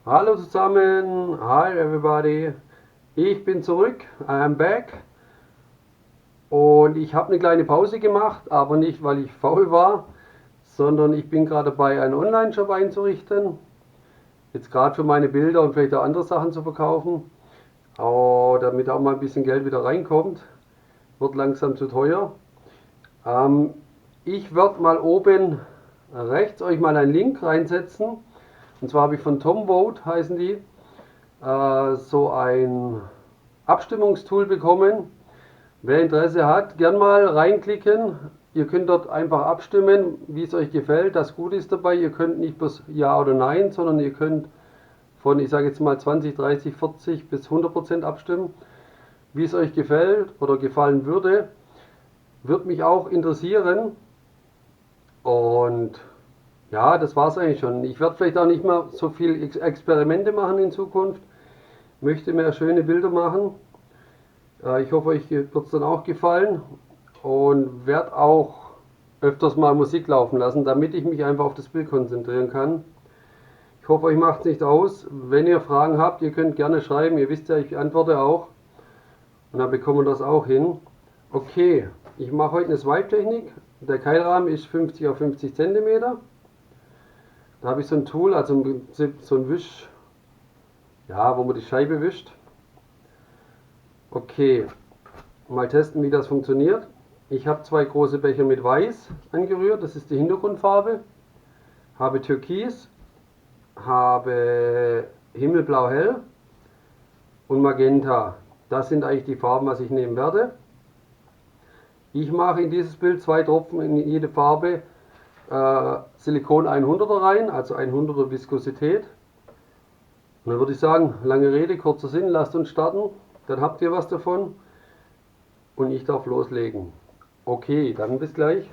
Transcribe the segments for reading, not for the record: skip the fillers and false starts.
Hallo zusammen, hi everybody, ich bin zurück, I am back und ich habe eine kleine Pause gemacht, aber nicht weil ich faul war, sondern ich bin gerade dabei, einen Online-Shop einzurichten, jetzt gerade für meine Bilder und vielleicht auch andere Sachen zu verkaufen, damit auch mal ein bisschen Geld wieder reinkommt, wird langsam zu teuer. Ich werde mal oben rechts euch mal einen Link reinsetzen. Und zwar habe ich von TomVote, heißen die, so ein Abstimmungstool bekommen. Wer Interesse hat, gern mal reinklicken. Ihr könnt dort einfach abstimmen, wie es euch gefällt. Das Gute ist dabei, ihr könnt nicht bloß Ja oder Nein, sondern ihr könnt von, ich sage jetzt mal 20, 30, 40 bis 100% abstimmen, wie es euch gefällt oder gefallen würde. Würde mich auch interessieren. Und ja, das war es eigentlich schon. Ich werde vielleicht auch nicht mehr so viel Experimente machen in Zukunft. Möchte mehr schöne Bilder machen. Ich hoffe, euch wird es dann auch gefallen. Und werde auch öfters mal Musik laufen lassen, damit ich mich einfach auf das Bild konzentrieren kann. Ich hoffe, euch macht es nicht aus. Wenn ihr Fragen habt, ihr könnt gerne schreiben. Ihr wisst ja, ich antworte auch. Und dann bekommen wir das auch hin. Okay, ich mache heute eine Swipe-Technik. Der Keilrahmen ist 50 auf 50 cm. Da habe ich so ein Tool, also im Prinzip so ein Wisch, ja, wo man die Scheibe wischt. Okay, mal testen, wie das funktioniert. Ich habe 2 große Becher mit Weiß angerührt, das ist die Hintergrundfarbe. Habe Türkis, habe Himmelblau hell und Magenta. Das sind eigentlich die Farben, was ich nehmen werde. Ich mache in dieses Bild 2 Tropfen in jede Farbe Silikon 100er rein, also 100er Viskosität. Und dann würde ich sagen, lange Rede, kurzer Sinn, lasst uns starten, dann habt ihr was davon und ich darf loslegen. Okay, dann bis gleich.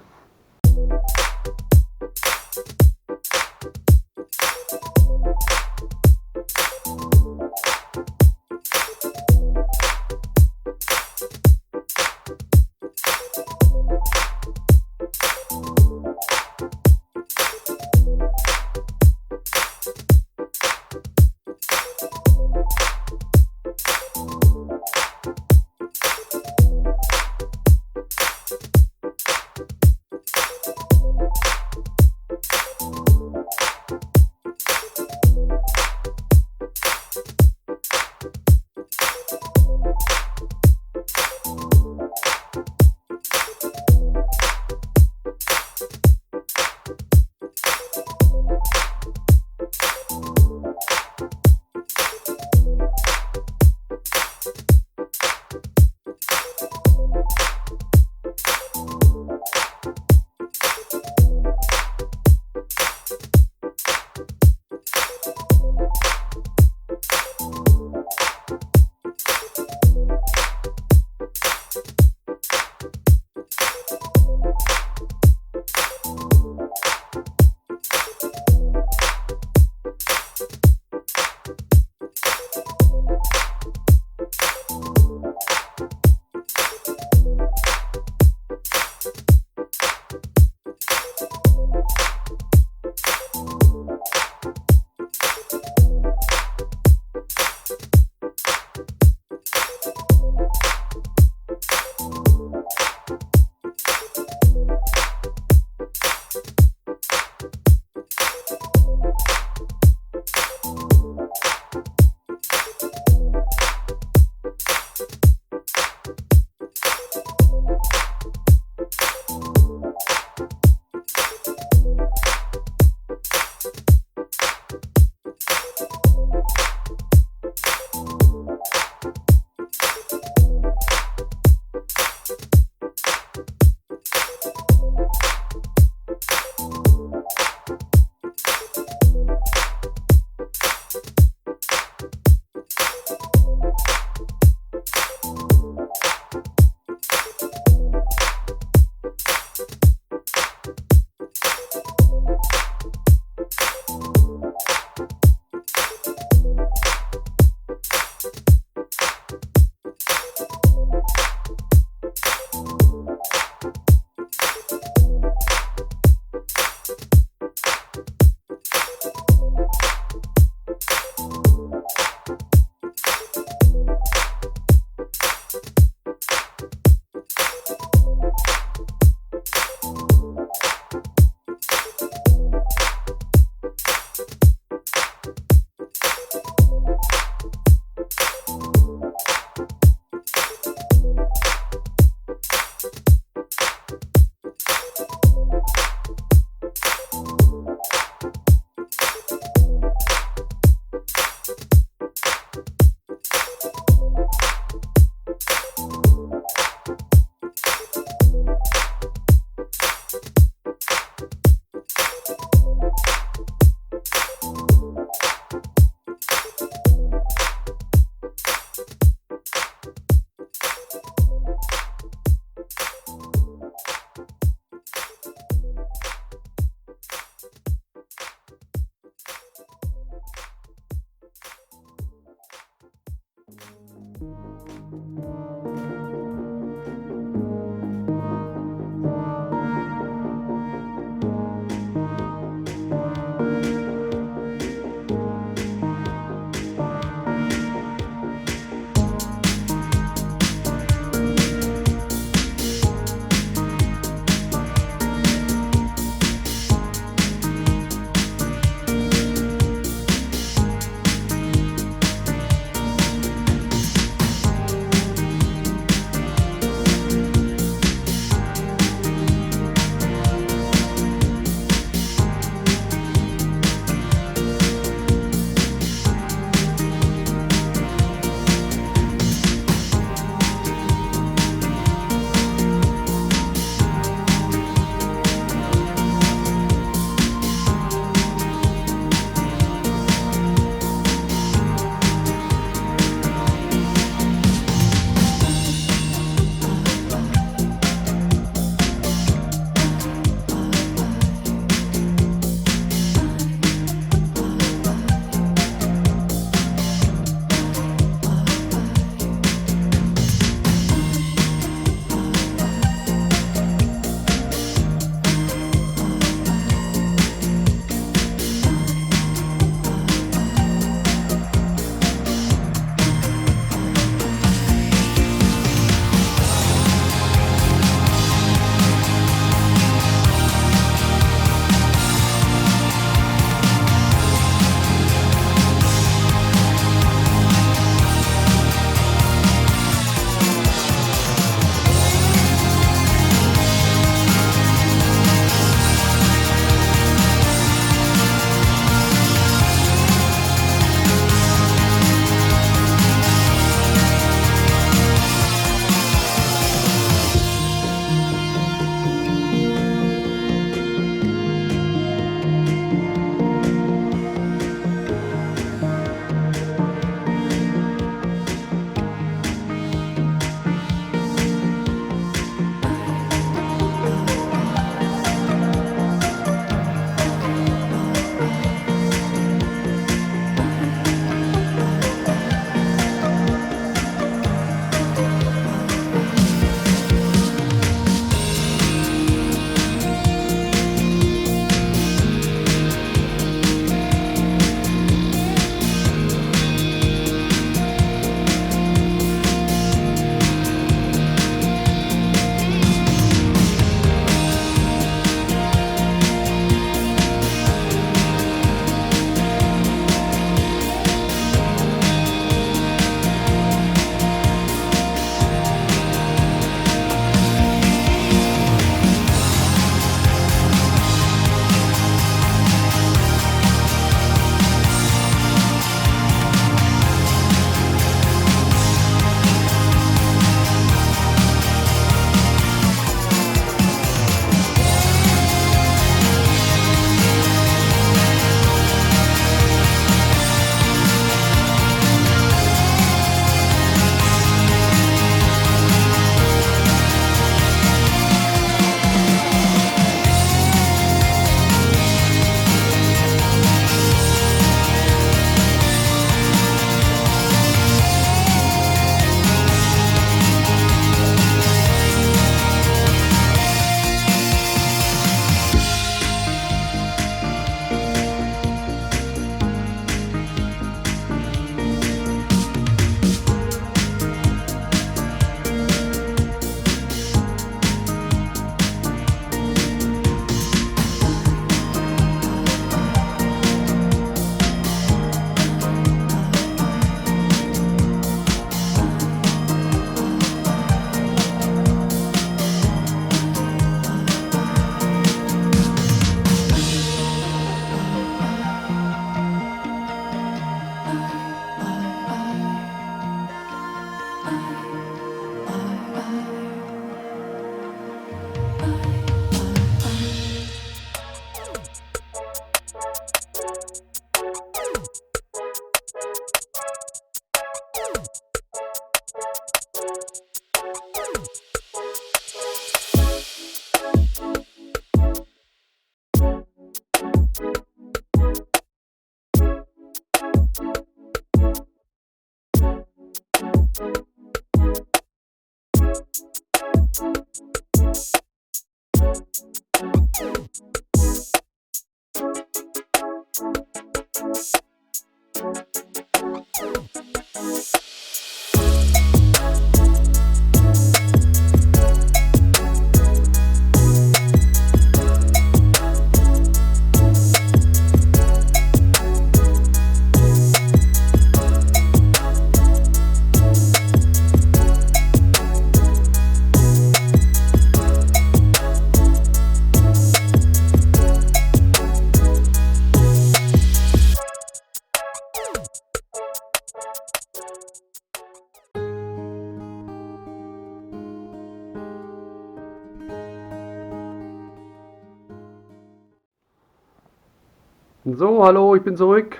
So, hallo, ich bin zurück.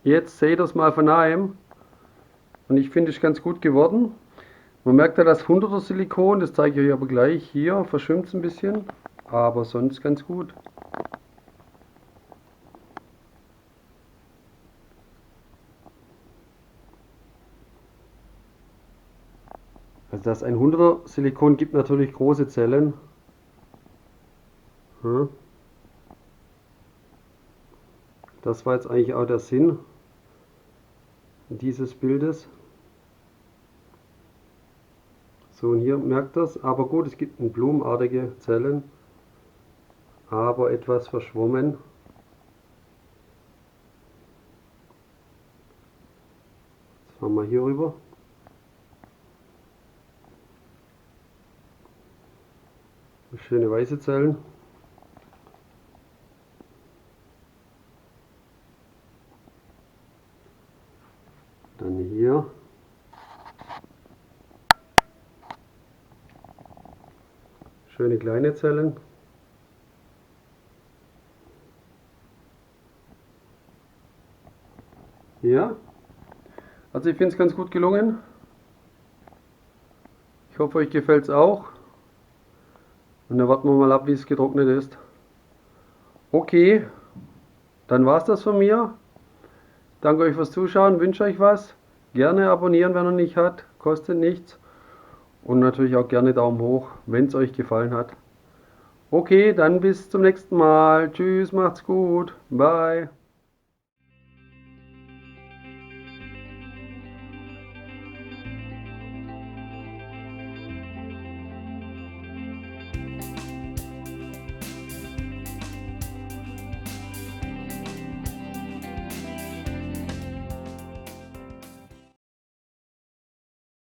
Jetzt seht ihr es mal von nahem. Und ich finde es ganz gut geworden. Man merkt ja das 100er Silikon, das zeige ich euch aber gleich. Hier verschwimmt es ein bisschen, aber sonst ganz gut. Also das 100er Silikon gibt natürlich große Zellen. Ja. Das war jetzt eigentlich auch der Sinn dieses Bildes. So, und hier merkt ihr es, aber gut, es gibt blumenartige Zellen, aber etwas verschwommen. Jetzt fahren wir hier rüber. Schöne weiße Zellen. Dann hier. Schöne kleine Zellen. Ja, also ich finde es ganz gut gelungen. Ich hoffe, euch gefällt es auch. Und dann warten wir mal ab, wie es getrocknet ist. Okay, dann war es das von mir. Danke euch fürs Zuschauen, wünsche euch was. Gerne abonnieren, wenn ihr nicht hat, kostet nichts. Und natürlich auch gerne Daumen hoch, wenn es euch gefallen hat. Okay, dann bis zum nächsten Mal. Tschüss, macht's gut. Bye.